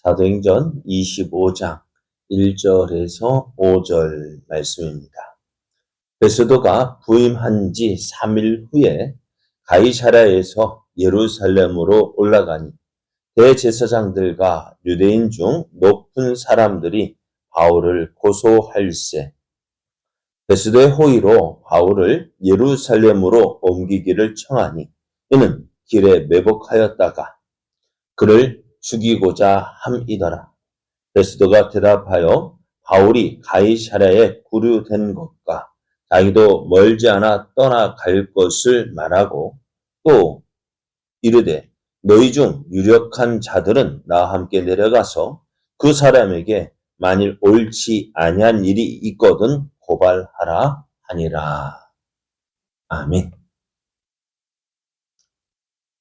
사도행전 25장 1절에서 5절 말씀입니다. 베스도가 부임한 지 3일 후에 가이사랴에서 예루살렘으로 올라가니 대제사장들과 유대인 중 높은 사람들이 바울을 고소할세. 베스도의 호의로 바울을 예루살렘으로 옮기기를 청하니 이는 길에 매복하였다가 그를 죽이고자 함이더라. 베스도가 대답하여 바울이 가이사랴에 구류된 것과 자기도 멀지 않아 떠나갈 것을 말하고 또 이르되 너희 중 유력한 자들은 나와 함께 내려가서 그 사람에게 만일 옳지 아니한 일이 있거든 고발하라 하니라. 아멘.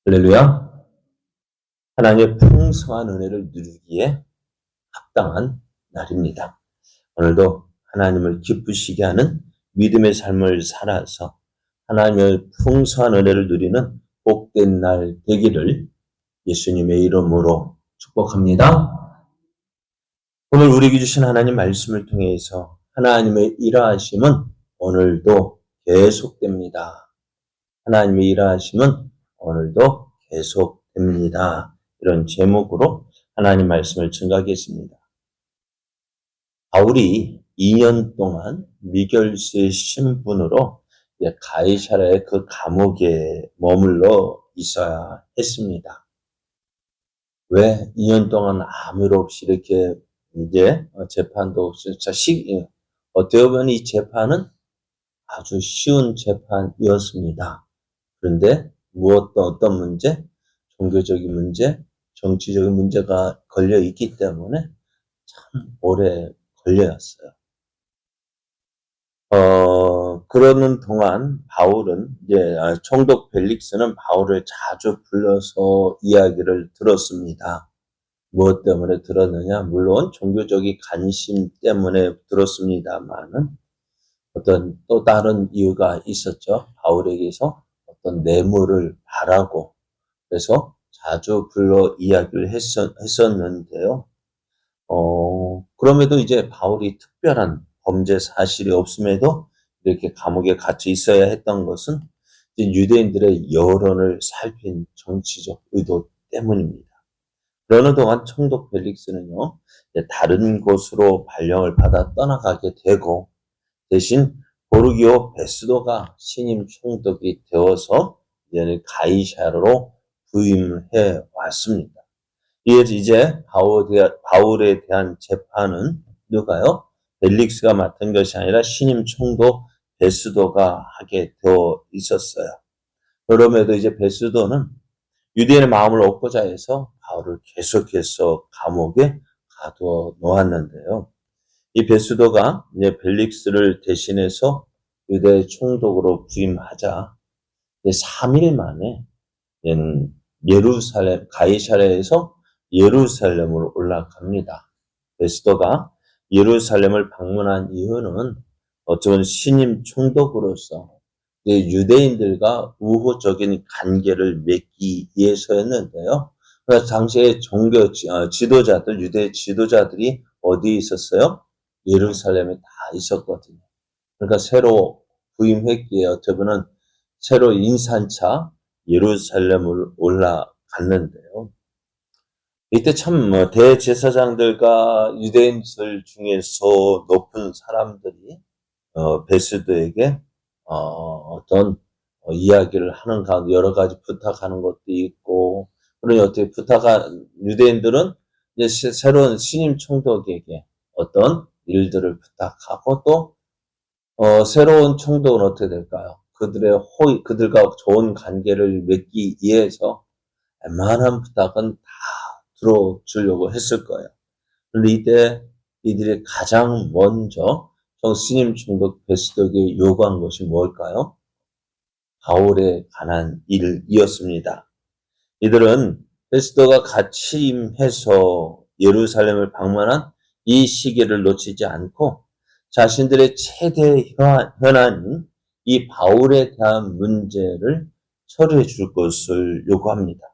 할렐루야. 하나님의 풍성한 은혜를 누리기에 합당한 날입니다. 오늘도 하나님을 기쁘시게 하는 믿음의 삶을 살아서 하나님의 풍성한 은혜를 누리는 복된 날 되기를 예수님의 이름으로 축복합니다. 오늘 우리에게 주신 하나님 말씀을 통해서 하나님의 일하심은 오늘도 계속됩니다. 하나님의 일하심은 오늘도 계속됩니다. 이런 제목으로 하나님 말씀을 증거하겠습니다. 바울이 2년 동안 미결수의 신분으로 가이사랴의 그 감옥에 머물러 있어야 했습니다. 왜 2년 동안 아무 일 없이 이렇게 이제 재판도 없이 어떻게 보면 이 재판은 아주 쉬운 재판이었습니다. 그런데 어떤 문제? 종교적인 문제, 정치적인 문제가 걸려 있기 때문에 참 오래 걸려왔어요. 그러는 동안 바울은 총독 벨릭스는 바울을 자주 불러서 이야기를 들었습니다. 무엇 때문에 들었느냐? 물론 종교적인 관심 때문에 들었습니다만은 어떤 또 다른 이유가 있었죠. 바울에게서 어떤 뇌물을 바라고 그래서 자주 불러 이야기를 했었는데요. 그럼에도 이제 바울이 특별한 범죄 사실이 없음에도 이렇게 감옥에 갇혀 있어야 했던 것은 유대인들의 여론을 살핀 정치적 의도 때문입니다. 그러는 동안 총독 벨릭스는요, 다른 곳으로 발령을 받아 떠나가게 되고 대신 보르기오 베스도가 신임 총독이 되어서 가이사랴로 부임해 왔습니다. 이제 바울에 대한 재판은 누가요? 벨릭스가 맡은 것이 아니라 신임 총독 베스도가 하게 되어 있었어요. 그럼에도 이제 베스도는 유대인의 마음을 얻고자 해서 바울을 계속해서 감옥에 가두어 놓았는데요. 이 베스도가 이제 벨릭스를 대신해서 유대 총독으로 부임하자 3일 만에 가이사랴에서 예루살렘으로 올라갑니다. 베스도가 예루살렘을 방문한 이유는 어쩌면 신임 총독으로서 유대인들과 우호적인 관계를 맺기 위해서였는데요. 그래서 당시에 종교 지도자들, 유대 지도자들이 어디에 있었어요? 예루살렘에 다 있었거든요. 그러니까 새로 부임했기에 어떻게 보면 새로 인산차 예루살렘을 올라갔는데요. 이때 참 대제사장들과 유대인들 중에서 높은 사람들이 베스도에게 어떤 이야기를 하는 가운데 여러 가지 부탁하는 것도 있고, 그러니 어떻게 유대인들은 이제 새로운 신임 총독에게 어떤 일들을 부탁하고 또 새로운 총독은 어떻게 될까요? 그들과 좋은 관계를 맺기 위해서 웬만한 부탁은 다 들어주려고 했을 거예요. 그런데 이때 이들이 가장 먼저 신임 총독 베스도에게 요구한 것이 뭘까요? 바울에 관한 일이었습니다. 이들은 베스도가 같이 임해서 예루살렘을 방문한 이 시기를 놓치지 않고 자신들의 최대 현안인 이 바울에 대한 문제를 처리해 줄 것을 요구합니다.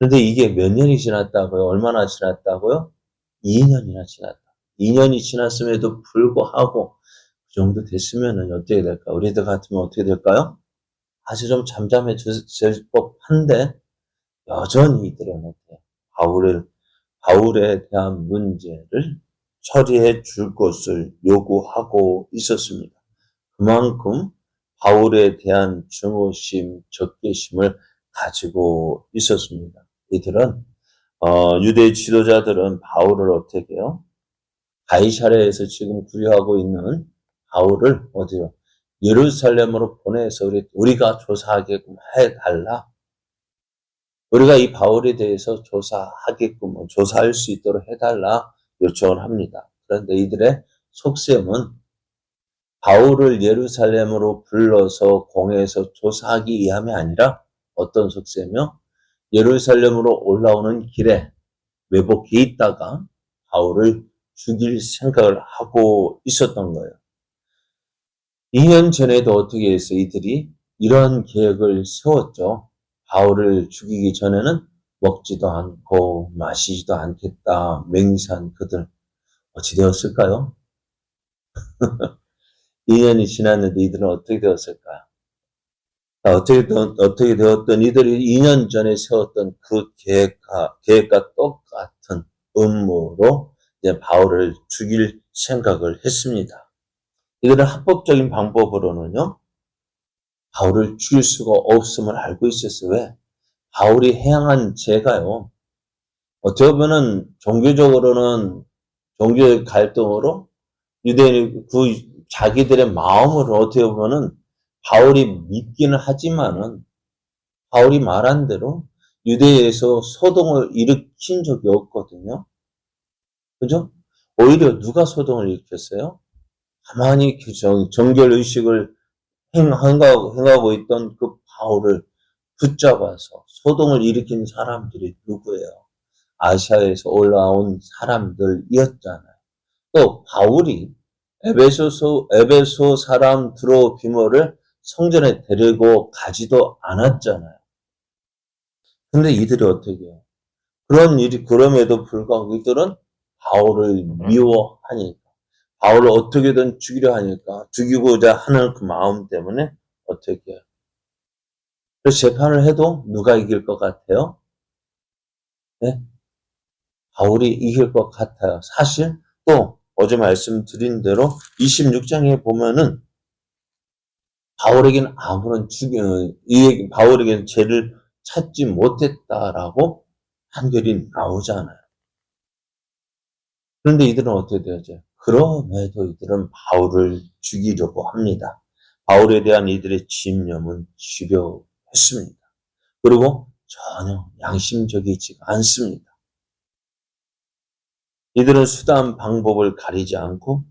그런데 이게 몇 년이 지났다고요? 얼마나 지났다고요? 2년이나 지났다. 2년이 지났음에도 불구하고 그 정도 됐으면은 어떻게 될까? 우리들 같으면 어떻게 될까요? 아주 좀 잠잠해질 법한데 여전히 이들은 어때요? 바울에 대한 문제를 처리해 줄 것을 요구하고 있었습니다. 그만큼 바울에 대한 증오심, 적개심을 가지고 있었습니다. 이들은 유대 지도자들은 바울을 어떻게 해요? 가이사랴에서 지금 구려하고 있는 바울을 어디요? 예루살렘으로 보내서 우리가 조사하게끔 해달라. 우리가 이 바울에 대해서 조사하게끔, 조사할 수 있도록 해달라 요청을 합니다. 그런데 이들의 속셈은 바울을 예루살렘으로 불러서 공회에서 조사하기 위함이 아니라 어떤 속셈이요? 예루살렘으로 올라오는 길에 매복해 있다가 바울을 죽일 생각을 하고 있었던 거예요. 2년 전에도 어떻게 해서 이들이 이런 계획을 세웠죠. 바울을 죽이기 전에는 먹지도 않고 마시지도 않겠다 맹세한 그들 어찌 되었을까요? 2년이 지났는데 이들은 어떻게 되었을까요? 어떻게 되었던 이들이 2년 전에 세웠던 그 계획과 똑같은 음모로 이제 바울을 죽일 생각을 했습니다. 이들은 합법적인 방법으로는요, 바울을 죽일 수가 없음을 알고 있었어요. 왜? 바울이 행한 죄가요, 어떻게 보면은 종교적으로는 종교의 갈등으로 유대인이 자기들의 마음을 어떻게 보면은 바울이 믿기는 하지만은 바울이 말한 대로 유대에서 소동을 일으킨 적이 없거든요. 그죠? 오히려 누가 소동을 일으켰어요? 가만히 정결의식을 행하고 있던 그 바울을 붙잡아서 소동을 일으킨 사람들이 누구예요? 아시아에서 올라온 사람들이었잖아요. 또 바울이 에베소 사람 드로비모를 성전에 데리고 가지도 않았잖아요. 근데 이들이 어떻게 해요? 그럼에도 불구하고 이들은 바울을 미워하니까, 바울을 어떻게든 죽이려 하니까, 죽이고자 하는 그 마음 때문에 어떻게 해요? 그래서 재판을 해도 누가 이길 것 같아요? 네? 바울이 이길 것 같아요. 사실 또 어제 말씀드린 대로 26장에 보면은 바울에게는 바울에게는 죄를 찾지 못했다라고 판결이 나오잖아요. 그런데 이들은 어떻게 되었죠? 그럼에도 이들은 바울을 죽이려고 합니다. 바울에 대한 이들의 집념은 지려했습니다. 그리고 전혀 양심적이지 않습니다. 이들은 수단 방법을 가리지 않고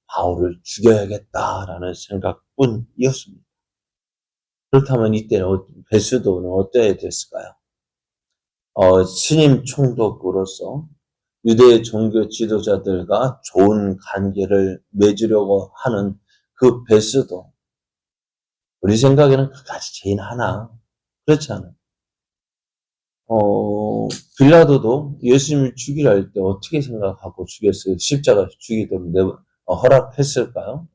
바울을 죽여야겠다라는 생각뿐이었습니다. 그렇다면 이때 베스도는 어떠해야 됐을까요? 신임 총독으로서 유대 종교 지도자들과 좋은 관계를 맺으려고 하는 그 베스도, 우리 생각에는 그까지 죄인 하나? 그렇지 않아요. 빌라도도 예수님을 죽이려 할 때 어떻게 생각하고 죽였어요? 십자가 죽이도록 허락했을까요?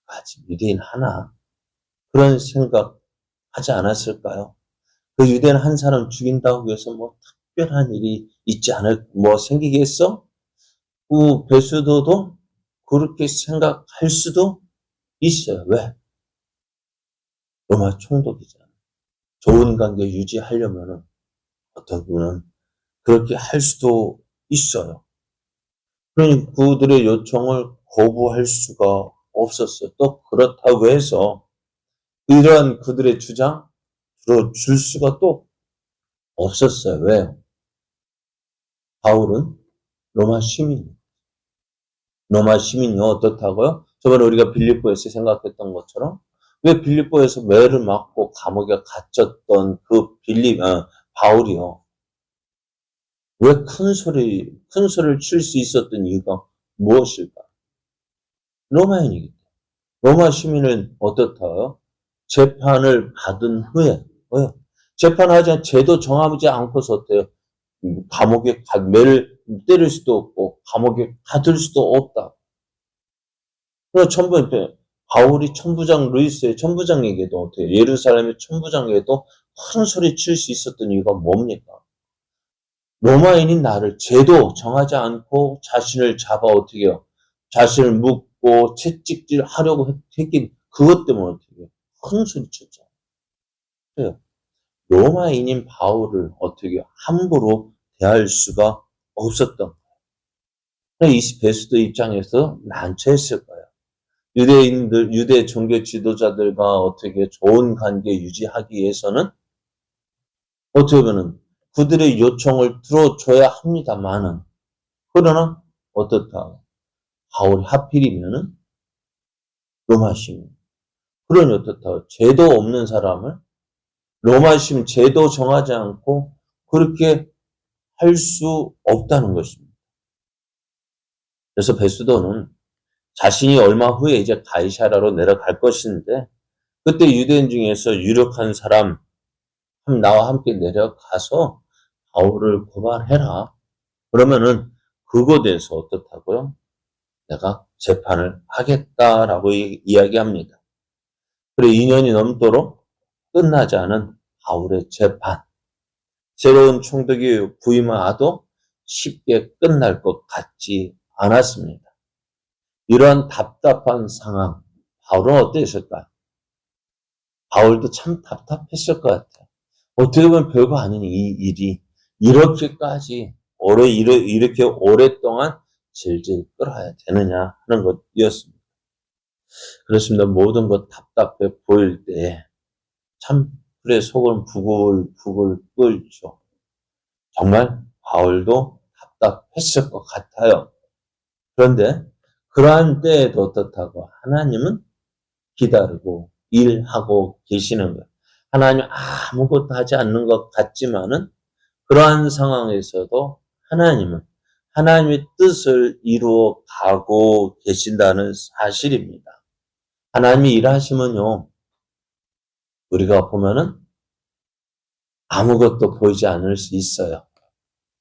아직 유대인 하나? 그런 생각 하지 않았을까요? 그 유대인 한 사람 죽인다고 해서 뭐 특별한 일이 생기겠어? 그 베스도도 그렇게 생각할 수도 있어요. 왜? 로마 총독이잖아요. 좋은 관계 유지하려면은 어떤 분은 그렇게 할 수도 있어요. 그러니 그들의 요청을 거부할 수가 없었어요. 또 그렇다고 해서 이러한 그들의 주장 들어줄 수가 또 없었어요. 왜요? 바울은 로마 시민이에요. 로마 시민이 어떻다고요? 저번에 우리가 빌립보에서 생각했던 것처럼 왜 빌립보에서 매를 맞고 감옥에 갇혔던 바울이요. 왜 큰 소리를 칠 수 있었던 이유가 무엇일까? 로마인이기 때문에. 로마 시민은 어떻다고요? 재판을 받은 후에, 재판하지 않, 죄도 정하지 않고서 어때요? 감옥에 매를 때릴 수도 없고, 감옥에 가둘 수도 없다. 그래서 바울이 천부장 루이스의 천부장에게도 어때요? 예루살렘의 천부장에게도 큰 소리 칠 수 있었던 이유가 뭡니까? 로마인인 나를 죄도 정하지 않고 자신을 잡아 어떻게 해요? 자신을 묻고 채찍질 하려고 했긴 그것 때문에 어떻게 해요? 큰 소리 쳤죠. 그래요. 로마인인 바울을 어떻게 함부로 대할 수가 없었던 거예요. 이 베스도 입장에서 난처했을 거예요. 유대인들, 유대 종교 지도자들과 어떻게 좋은 관계 유지하기 위해서는 어떻게 보면 그들의 요청을 들어줘야 합니다만은, 그러나 어떻다? 바울이 하필이면은 로마 시민. 그러니 어떻다? 죄도 없는 사람을 로마 시민 죄도 정하지 않고 그렇게 할 수 없다는 것입니다. 그래서 베스도는 자신이 얼마 후에 이제 가이사라로 내려갈 것인데, 그때 유대인 중에서 유력한 사람 나와 함께 내려가서 바울을 고발해라. 그러면은 그곳에서 어떻다고요? 내가 재판을 하겠다라고 이야기합니다. 그리고 2년이 넘도록 끝나지 않은 바울의 재판. 새로운 총독이 부임하도 쉽게 끝날 것 같지 않았습니다. 이런 답답한 상황, 바울은 어땠을까요? 바울도 참 답답했을 것 같아요. 어떻게 보면 별거 아닌 이 일이 이렇게까지 이렇게 오랫동안 질질 끌어야 되느냐 하는 것이었습니다. 그렇습니다. 모든 것 답답해 보일 때 참 그래 속은 부글부글 끓죠. 정말 바울도 답답했을 것 같아요. 그런데 그러한 때에도 어떻다고 하나님은 기다리고 일하고 계시는 거예요. 하나님 아무것도 하지 않는 것 같지만은 그러한 상황에서도 하나님은 하나님의 뜻을 이루어 가고 계신다는 사실입니다. 하나님이 일하시면요, 우리가 보면은 아무것도 보이지 않을 수 있어요.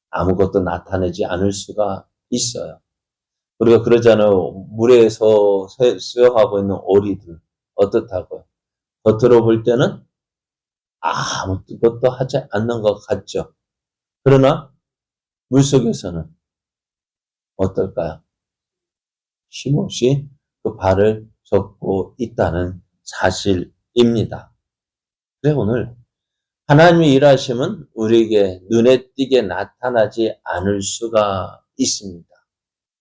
아무것도 나타내지 않을 수가 있어요. 우리가 그러잖아요. 물에서 수영하고 있는 오리들 어떻다고요? 겉으로 볼 때는 아무것도 하지 않는 것 같죠. 그러나 물속에서는 어떨까요? 쉼없이 그 발을 젓고 있다는 사실입니다. 그래 오늘 하나님의 일하심은 우리에게 눈에 띄게 나타나지 않을 수가 있습니다.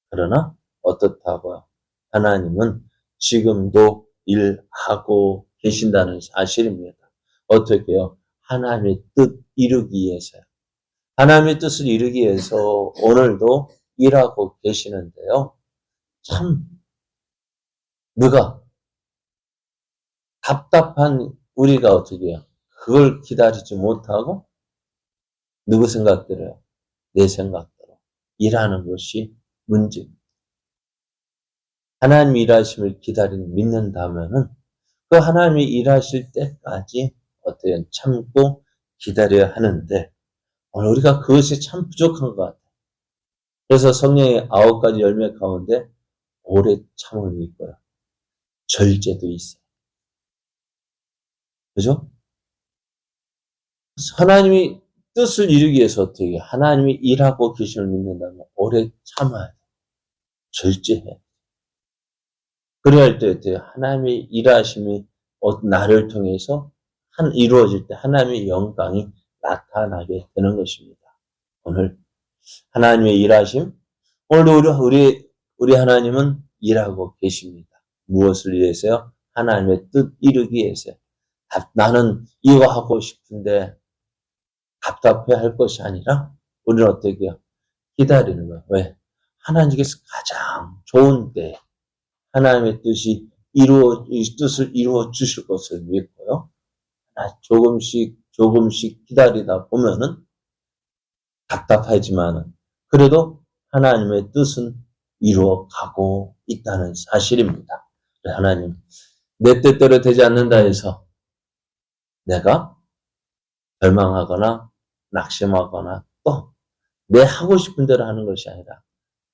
그러나 어떻다고요? 하나님은 지금도 일하고 계신다는 사실입니다. 어떻게요? 하나님의 뜻 이루기 위해서요. 하나님의 뜻을 이루기 위해서 오늘도 일하고 계시는데요. 참 누가 답답한 우리가 어떻게 해요? 그걸 기다리지 못하고 누구 생각대로요? 내 생각대로 일하는 것이 문제입니다. 하나님 일하심을 믿는다면은 그 하나님이 일하실 때까지 어떻게 참고 기다려야 하는데 오늘 우리가 그것이 참 부족한 것 같아요. 그래서 성령의 9가지 열매 가운데 오래 참음이 있고요. 절제도 있어요. 그죠? 하나님이 뜻을 이루기 위해서 어떻게 해요? 하나님이 일하고 계심을 믿는다면 오래 참아야 돼요. 절제해야 돼요. 그래야 할 때 어때요? 하나님의 일하심이 나를 통해서 이루어질 때 하나님의 영광이 나타나게 되는 것입니다. 오늘 하나님의 일하심, 오늘도 우리 하나님은 일하고 계십니다. 무엇을 위해서요? 하나님의 뜻 이루기 위해서요. 나는 이거 하고 싶은데 답답해 할 것이 아니라 우리는 어떻게 해요? 기다리는 거예요. 왜? 하나님께서 가장 좋은 때 하나님의 뜻을 이루어 주실 것을 믿고요. 조금씩 기다리다 보면은 답답하지만은 그래도 하나님의 뜻은 이루어 가고 있다는 사실입니다. 하나님, 내 뜻대로 되지 않는다 해서 내가 절망하거나 낙심하거나 또 내 하고 싶은 대로 하는 것이 아니라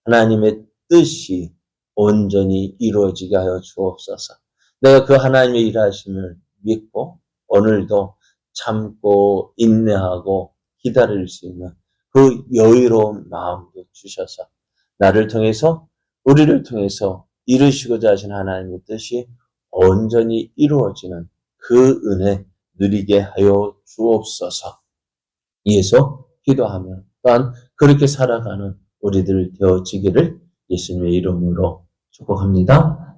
하나님의 뜻이 온전히 이루어지게 하여 주옵소서. 내가 그 하나님의 일하심을 믿고 오늘도 참고 인내하고 기다릴 수 있는 그 여유로운 마음도 주셔서 나를 통해서 우리를 통해서 이루시고자 하신 하나님의 뜻이 온전히 이루어지는 그 은혜 누리게 하여 주옵소서. 위해서 기도하며 또한 그렇게 살아가는 우리들 되어지기를 예수님의 이름으로 축복합니다.